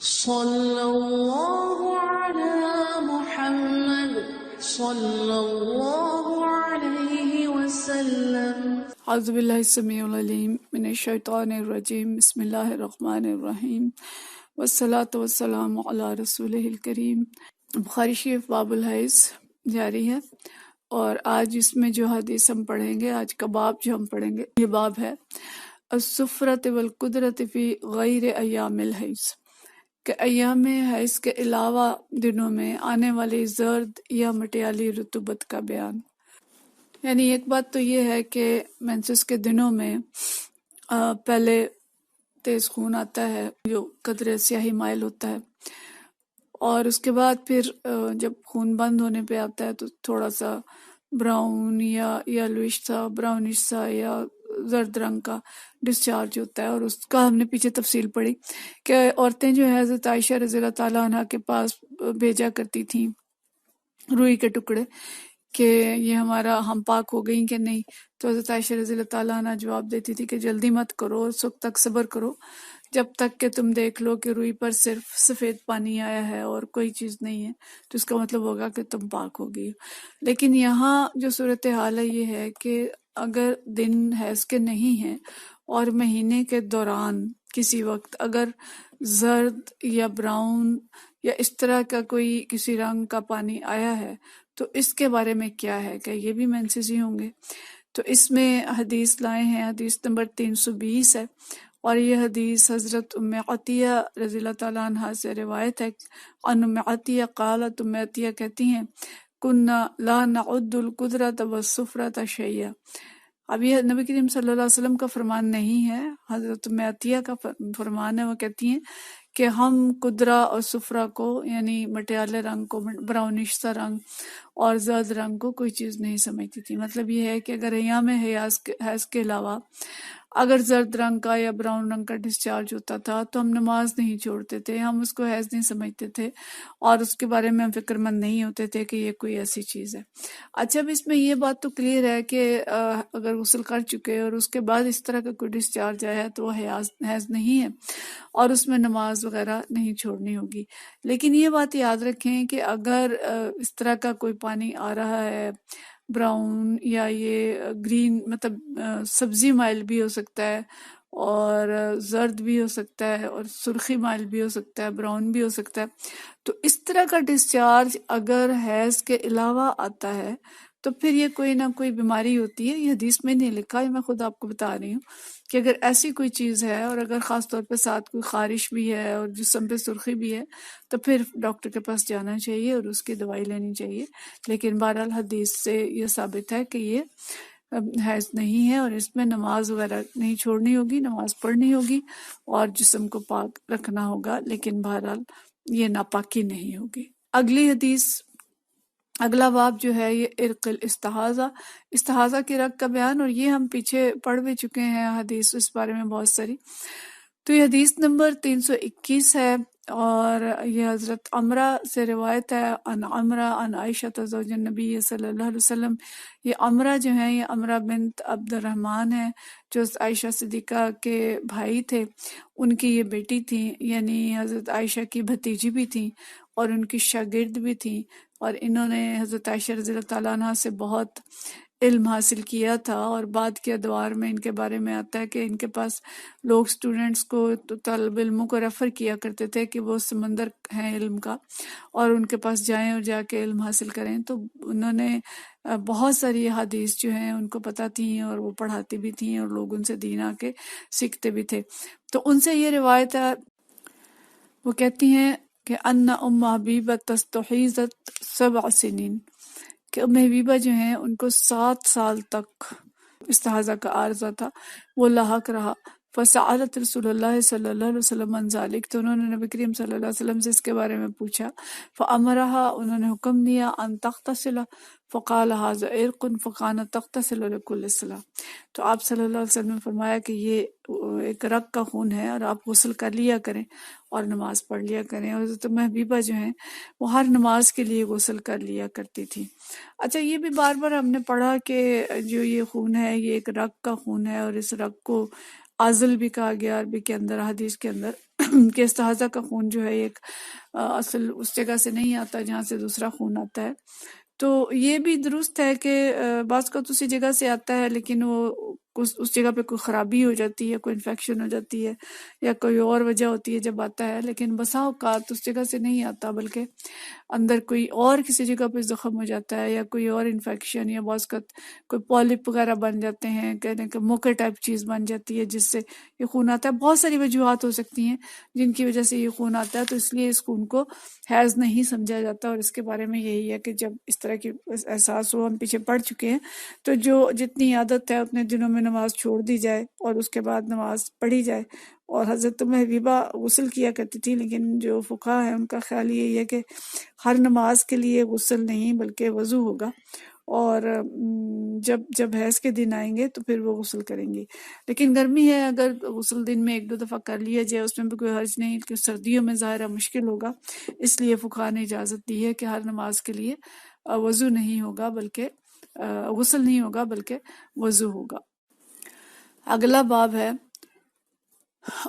صلی اللہ علی محمد صلی اللہ علیہ وسلم۔ اعوذ باللہ السمیع العلیم من الشیطان الرجیم، بسم اللہ الرحمن الرحیم، والصلاة والسلام علی رسولہ الکریم۔ بخاری شریف باب الحیض جاری ہے، اور آج اس میں جو حدیث ہم پڑھیں گے، آج کا باب جو ہم پڑھیں گے، یہ باب ہے السفرۃ والقدرۃ فی غیر ایام الحیض، کہ ایام حیض کے علاوہ دنوں میں آنے والی زرد یا مٹیالی رطوبت کا بیان۔ یعنی ایک بات تو یہ ہے کہ مینسس کے دنوں میں پہلے تیز خون آتا ہے جو قدرے سیاہی مائل ہوتا ہے، اور اس کے بعد پھر جب خون بند ہونے پہ آتا ہے تو تھوڑا سا براؤن یا یلوش سا، براؤنش سا یا زرد رنگ کا ڈسچارج ہوتا ہے، اور اس کا ہم نے پیچھے تفصیل پڑھی کہ عورتیں جو ہے حضرت عائشہ رضی اللہ تعالیٰ عنہ کے پاس بھیجا کرتی تھیں روئی کے ٹکڑے کہ یہ ہمارا ہم پاک ہو گئیں کہ نہیں، تو حضرت عائشہ رضی اللہ تعالیٰ عنہ جواب دیتی تھی کہ جلدی مت کرو، اس وقت تک صبر کرو جب تک کہ تم دیکھ لو کہ روئی پر صرف سفید پانی آیا ہے اور کوئی چیز نہیں ہے، تو اس کا مطلب ہوگا کہ تم پاک ہو گئی ہو۔ لیکن یہاں جو صورتحال ہے یہ ہے کہ اگر دن حیض کے نہیں ہیں اور مہینے کے دوران کسی وقت اگر زرد یا براؤن یا اس طرح کا کوئی کسی رنگ کا پانی آیا ہے تو اس کے بارے میں کیا ہے، کہ یہ بھی مینسز ہی ہوں گے؟ تو اس میں حدیث لائے ہیں، حدیث نمبر 320 ہے، اور یہ حدیث حضرت ام عطیہ رضی اللہ تعالیٰ عنہ سے روایت ہے۔ ان ام عطیہ قالت، ام عطیہ کہتی ہیں کننا لا نعد القدرۃ والسفرۃ شیئا۔ اب یہ نبی کریم صلی اللہ علیہ وسلم کا فرمان نہیں ہے، حضرت ام عطیہ کا فرمان ہے۔ وہ کہتی ہیں کہ ہم قدرہ اور سفرہ کو، یعنی مٹیالے رنگ کو، براؤنش سا رنگ اور زرد رنگ کو کوئی چیز نہیں سمجھتی تھی۔ مطلب یہ ہے کہ اگر ایام حیض کے علاوہ اگر زرد رنگ کا یا براؤن رنگ کا ڈسچارج ہوتا تھا تو ہم نماز نہیں چھوڑتے تھے، ہم اس کو حیض نہیں سمجھتے تھے، اور اس کے بارے میں ہم فکر مند نہیں ہوتے تھے کہ یہ کوئی ایسی چیز ہے۔ اچھا، اب اس میں یہ بات تو کلیئر ہے کہ اگر غسل کر چکے اور اس کے بعد اس طرح کا کوئی ڈسچارج آیا ہے تو وہ حیض نہیں ہے اور اس میں نماز وغیرہ نہیں چھوڑنی ہوگی۔ لیکن یہ بات یاد رکھیں کہ اگر اس طرح کا کوئی پانی آ رہا ہے براؤن یا یہ گرین، مطلب سبزی مائل بھی ہو سکتا ہے اور زرد بھی ہو سکتا ہے اور سرخی مائل بھی ہو سکتا ہے، براؤن بھی ہو سکتا ہے، تو اس طرح کا ڈسچارج اگر حیض کے علاوہ آتا ہے تو پھر یہ کوئی نہ کوئی بیماری ہوتی ہے۔ یہ حدیث میں نہیں لکھا، یہ میں خود آپ کو بتا رہی ہوں کہ اگر ایسی کوئی چیز ہے اور اگر خاص طور پہ ساتھ کوئی خارش بھی ہے اور جسم پہ سرخی بھی ہے تو پھر ڈاکٹر کے پاس جانا چاہیے اور اس کی دوائی لینی چاہیے۔ لیکن بہرحال حدیث سے یہ ثابت ہے کہ یہ حیض نہیں ہے اور اس میں نماز وغیرہ نہیں چھوڑنی ہوگی، نماز پڑھنی ہوگی اور جسم کو پاک رکھنا ہوگا، لیکن بہرحال یہ ناپاکی نہیں ہوگی۔ اگلی حدیث، اگلا باب جو ہے یہ عرق الاستحاضہ، استحاضہ کی رگ کا بیان، اور یہ ہم پیچھے پڑھ بھی چکے ہیں حدیث اس بارے میں بہت ساری۔ تو یہ حدیث نمبر 321 ہے، اور یہ حضرت عمرہ سے روایت ہے، ان عمرہ ان عائشہ زوج النبی صلی اللہ علیہ وسلم۔ یہ عمرہ جو ہیں یہ عمرہ بنت عبد الرحمن ہے جو عائشہ صدیقہ کے بھائی تھے، ان کی یہ بیٹی تھیں، یعنی حضرت عائشہ کی بھتیجی بھی تھیں اور ان کی شاگرد بھی تھیں، اور انہوں نے حضرت عائشہ رضی اللہ تعالیٰ عنہ سے بہت علم حاصل کیا تھا، اور بعد کے ادوار میں ان کے بارے میں آتا ہے کہ ان کے پاس لوگ اسٹوڈنٹس کو، طالب علموں کو ریفر کیا کرتے تھے کہ وہ سمندر ہیں علم کا اور ان کے پاس جائیں اور جا کے علم حاصل کریں۔ تو انہوں نے بہت ساری حدیث جو ہیں ان کو پتہ تھیں اور وہ پڑھاتی بھی تھیں اور لوگ ان سے دین آ کے سیکھتے بھی تھے۔ تو ان سے یہ روایت ہے، وہ کہتی ہیں کہ ان ام حبیبہ تستحیضت 7 سنین، کہ ام حبیبہ جو ہیں ان کو 7 سال تک استحاضہ کا عارضہ تھا، وہ لاحق رہا۔ فسألت رسول اللہ صلی اللہ علیہ وسلم عن ذلک، تو انہوں نے نبی کریم صلی اللہ علیہ وسلم سے اس کے بارے میں پوچھا۔ فأمرہا، انہوں نے حکم دیا، ان تغتسل، فقال ھذا عرق فکانت تغتسل لکل صلاۃ، تو آپ صلی اللہ علیہ وسلم نے فرمایا کہ یہ ایک رگ کا خون ہے اور آپ غسل کر لیا کریں اور نماز پڑھ لیا کریں۔ اور حضرت ام حبیبہ جو ہیں وہ ہر نماز کے لیے غسل کر لیا کرتی تھی۔ اچھا، یہ بھی بار بار ہم نے پڑھا کہ جو یہ خون ہے یہ ایک رگ کا خون ہے، اور اس رگ کو آزل بھی کہا گیا عربی کے اندر، حدیث کے اندر، کہ استحاضہ کا خون جو ہے ایک اصل اس جگہ سے نہیں آتا جہاں سے دوسرا خون آتا ہے. تو یہ بھی درست ہے کہ بعض کا تو اسی جگہ سے آتا ہے، لیکن وہ اس جگہ پہ کوئی خرابی ہو جاتی ہے، کوئی انفیکشن ہو جاتی ہے یا کوئی اور وجہ ہوتی ہے جب آتا ہے، لیکن بسا اوقات اس جگہ سے نہیں آتا بلکہ اندر کوئی اور کسی جگہ پہ زخم ہو جاتا ہے یا کوئی اور انفیکشن، یا بعض کا کوئی پالپ وغیرہ بن جاتے ہیں، کہنے کہ موقع ٹائپ چیز بن جاتی ہے جس سے یہ خون آتا ہے. بہت ساری وجوہات ہو سکتی ہیں جن کی وجہ سے یہ خون آتا ہے، تو اس لیے اس خون کو حیض نہیں سمجھا جاتا. اور اس کے بارے میں یہی ہے کہ جب اس طرح کی احساس ہو، ہم پیچھے پڑ چکے ہیں، تو جو جتنی عادت ہے اتنے دنوں میں نماز چھوڑ دی جائے اور اس کے بعد نماز پڑھی جائے. اور حضرت ام حبیبہ غسل کیا کرتی تھی، لیکن جو فقہا ہے ان کا خیال یہی ہے کہ ہر نماز کے لیے غسل نہیں بلکہ وضو ہوگا، اور جب حیض کے دن آئیں گے تو پھر وہ غسل کریں گی. لیکن گرمی ہے، اگر غسل دن میں 1-2 دفعہ کر لیا جائے اس میں بھی کوئی حرج نہیں، کہ سردیوں میں ظاہرہ مشکل ہوگا، اس لیے فقہا نے اجازت دی ہے کہ ہر نماز کے لیے وضو نہیں ہوگا بلکہ غسل نہیں ہوگا بلکہ وضو ہوگا. اگلا باب ہے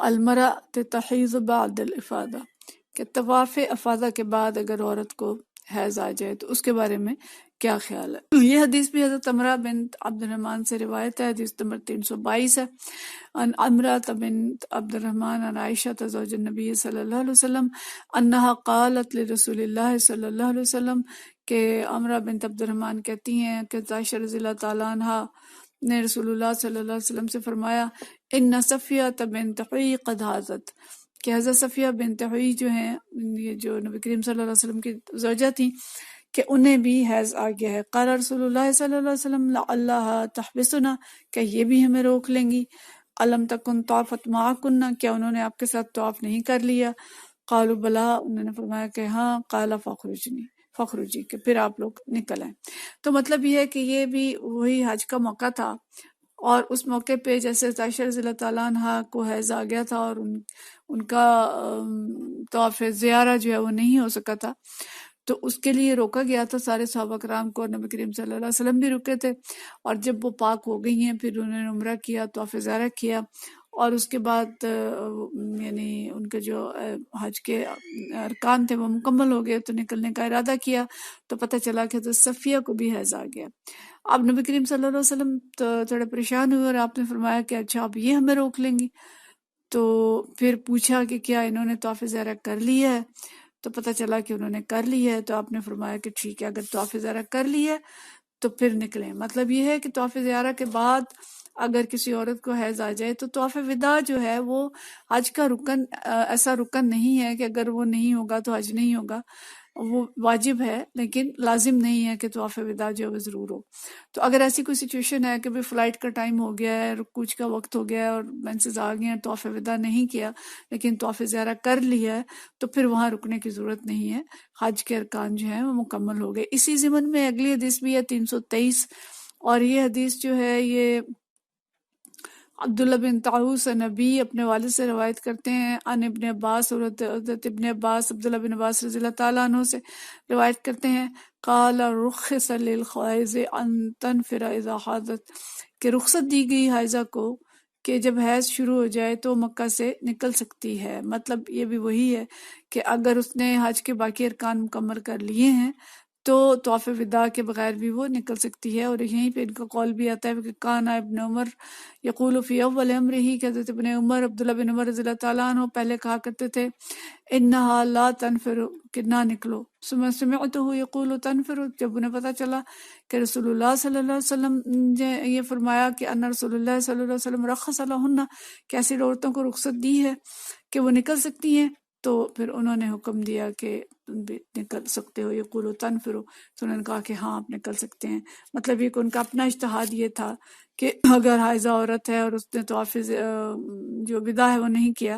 المرأة تحیض بعد الافاضہ، کہ طواف افاضہ کے بعد اگر عورت کو حیض آ جائے تو اس کے بارے میں کیا خیال ہے. یہ حدیث بھی حضرت عمرہ بنت عبد الرحمن سے روایت ہے، حدیث نمبر 322 ہے. ان عمرہ بنت عبد الرحمن عن عائشہ زوج النبی صلی اللہ علیہ وسلم انہا قالت لرسول اللہ صلی اللہ علیہ وسلم، کہ عمرہ بنت عبد الرحمن کہتی ہیں کہ عائشہ رضی اللہ تعالیٰ عنہا نے رسول اللہ صلی اللہ علیہ وسلم سے فرمایا ان صفیہ بنت حوی قد حاضت، کہ حضرت صفیہ بنت حوی جو ہیں، یہ جو نبی کریم صلی اللہ علیہ وسلم کی زوجہ تھیں، کہ انہیں بھی حیض آ گیا ہے. قال رسول اللہ صلی اللہ علیہ وسلم لعلها تحبسنا، کہ یہ بھی ہمیں روک لیں گی. علم تکن طافت معکن، کیا انہوں نے آپ کے ساتھ طواف نہیں کر لیا؟ قالوا بلا، انہوں نے فرمایا کہ ہاں. قال فخرجی، کہ پھر آپ لوگ نکل آئیں. تو مطلب یہ ہے کہ یہ بھی وہی حج کا موقع تھا، اور اس موقع پہ جیسے عائشہ رضی اللہ تعالیٰ عنہ کو حیض آ گیا تھا اور ان کا طواف زیارہ جو ہے وہ نہیں ہو سکا تھا، تو اس کے لیے روکا گیا تھا سارے صحابہ کرام کو، اور نبی کریم صلی اللہ علیہ وسلم بھی رکے تھے. اور جب وہ پاک ہو گئی ہیں پھر انہوں نے عمرہ کیا، طواف زیارہ کیا، اور اس کے بعد یعنی ان کے جو حج کے ارکان تھے وہ مکمل ہو گئے، تو نکلنے کا ارادہ کیا، تو پتہ چلا کہ حضرت صفیہ کو بھی حیض آ گیا. اب نبی کریم صلی اللہ علیہ وسلم تو تھوڑے پریشان ہوئے، اور آپ نے فرمایا کہ اچھا اب یہ ہمیں روک لیں گی. تو پھر پوچھا کہ کیا انہوں نے طواف زیارہ کر لی ہے؟ تو پتہ چلا کہ انہوں نے کر لی ہے. تو آپ نے فرمایا کہ ٹھیک ہے، اگر طواف زیارہ کر لی ہے تو پھر نکلیں. مطلب یہ ہے کہ طواف زیارہ کے بعد اگر کسی عورت کو حیض آ جائے تو طواف وداع جو ہے وہ حج کا رکن، ایسا رکن نہیں ہے کہ اگر وہ نہیں ہوگا تو حج نہیں ہوگا. وہ واجب ہے لیکن لازم نہیں ہے کہ طواف وداع جو ہے وہ ضرور ہو. تو اگر ایسی کوئی سچویشن ہے کہ بھی فلائٹ کا ٹائم ہو گیا ہے، کوچ کا وقت ہو گیا ہے اور مینسز آ گئے ہیں، طواف وداع نہیں کیا لیکن طواف زیارہ کر لیا ہے، تو پھر وہاں رکنے کی ضرورت نہیں ہے، حج کے ارکان جو ہیں وہ مکمل ہو گئے. اسی ضمن میں اگلی حدیث بھی ہے 323، اور یہ حدیث جو ہے یہ عبداللہ بن طاؤس نبی اپنے والد سے روایت کرتے ہیں، ان ابن عباس، حضرت ابن عباس عبداللہ بن عباس رضی اللہ تعالیٰ عنہ سے روایت کرتے ہیں، قال رخص للحائض ان تنفر اذا حاضت، کہ رخصت دی گئی حائضہ کو کہ جب حیض شروع ہو جائے تو مکہ سے نکل سکتی ہے. مطلب یہ بھی وہی ہے کہ اگر اس نے حج کے باقی ارکان مکمل کر لیے ہیں تو طواف وداع کے بغیر بھی وہ نکل سکتی ہے. اور یہیں پہ ان کا قول بھی آتا ہے کہ کان ابن عمر یقول فی اول امرہ، کہ حضرت ابن عمر عبداللہ بن عمر رضی اللہ تعالیٰ عنہ پہلے کہا کرتے تھے انہا لا تنفر، کہ نہ نکلو. سمعتہ یقول تنفر، جب انہیں پتہ چلا کہ رسول اللہ صلی اللہ علیہ وسلم نے یہ فرمایا کہ ان رسول اللہ صلی اللہ علیہ وسلم رخص لہن، کہ ایسی عورتوں کو رخصت دی ہے کہ وہ نکل سکتی ہیں، تو پھر انہوں نے حکم دیا کہ تم بھی نکل سکتے ہو، یقولو تنفرو، تو انہوں نے کہا کہ ہاں آپ نکل سکتے ہیں. مطلب یہ کہ ان کا اپنا اجتہاد یہ تھا کہ اگر حائضہ عورت ہے اور اس نے طواف جو وداع ہے وہ نہیں کیا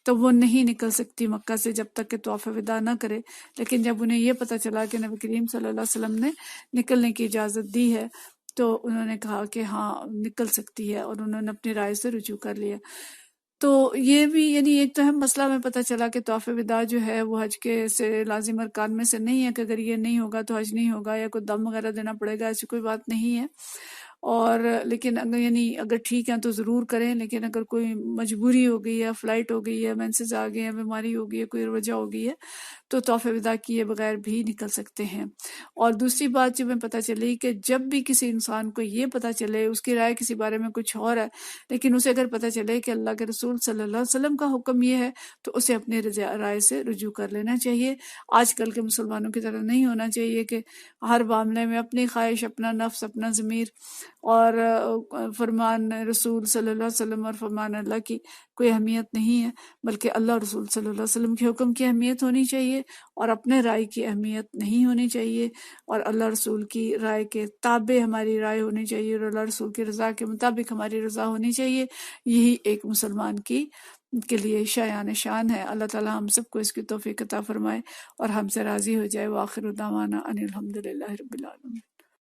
تو وہ نہیں نکل سکتی مکہ سے جب تک کہ طواف وداع نہ کرے. لیکن جب انہیں یہ پتہ چلا کہ نبی کریم صلی اللہ علیہ وسلم نے نکلنے کی اجازت دی ہے تو انہوں نے کہا کہ ہاں نکل سکتی ہے، اور انہوں نے اپنی رائے سے رجوع کر لیا. تو یہ بھی یعنی ایک تو اہم مسئلہ میں پتہ چلا کہ طواف وداع جو ہے وہ حج کے سے لازم ارکان میں سے نہیں ہے، کہ اگر یہ نہیں ہوگا تو حج نہیں ہوگا یا کوئی دم وغیرہ دینا پڑے گا، ایسی کوئی بات نہیں ہے. اور لیکن اگر یعنی اگر ٹھیک ہیں تو ضرور کریں، لیکن اگر کوئی مجبوری ہو گئی ہے، فلائٹ ہو گئی ہے، مینسز آ گئے ہیں، بیماری ہو گئی ہے، کوئی وجہ ہو گئی ہے، تو تحفہ وداع کیے بغیر بھی نکل سکتے ہیں۔ اور دوسری بات جو میں پتہ چلی کہ جب بھی کسی انسان کو یہ پتہ چلے اس کی رائے کسی بارے میں کچھ اور ہے، لیکن اسے اگر پتہ چلے کہ اللہ کے رسول صلی اللہ علیہ وسلم کا حکم یہ ہے، تو اسے اپنے رائے سے رجوع کر لینا چاہیے۔ آج کل کے مسلمانوں کی طرح نہیں ہونا چاہیے کہ ہر معاملے میں اپنی خواہش، اپنا نفس، اپنا ضمیر اور فرمان رسول صلی اللہ علیہ وسلم اور فرمان اللہ کی کوئی اہمیت نہیں ہے، بلکہ اللہ رسول صلی اللہ علیہ وسلم کے حکم کی اہمیت ہونی چاہیے اور اپنے رائے کی اہمیت نہیں ہونی چاہیے، اور اللہ رسول کی رائے کے تابع ہماری رائے ہونی چاہیے اور اللہ رسول کی رضا کے مطابق ہماری رضا ہونی چاہیے۔ یہی ایک مسلمان کے لیے شایان شان ہے۔ اللہ تعالی ہم سب کو اس کی توفیق عطا فرمائے اور ہم سے راضی ہو جائے۔ وآخر دعوانا ان الحمد للہ رب العالمین۔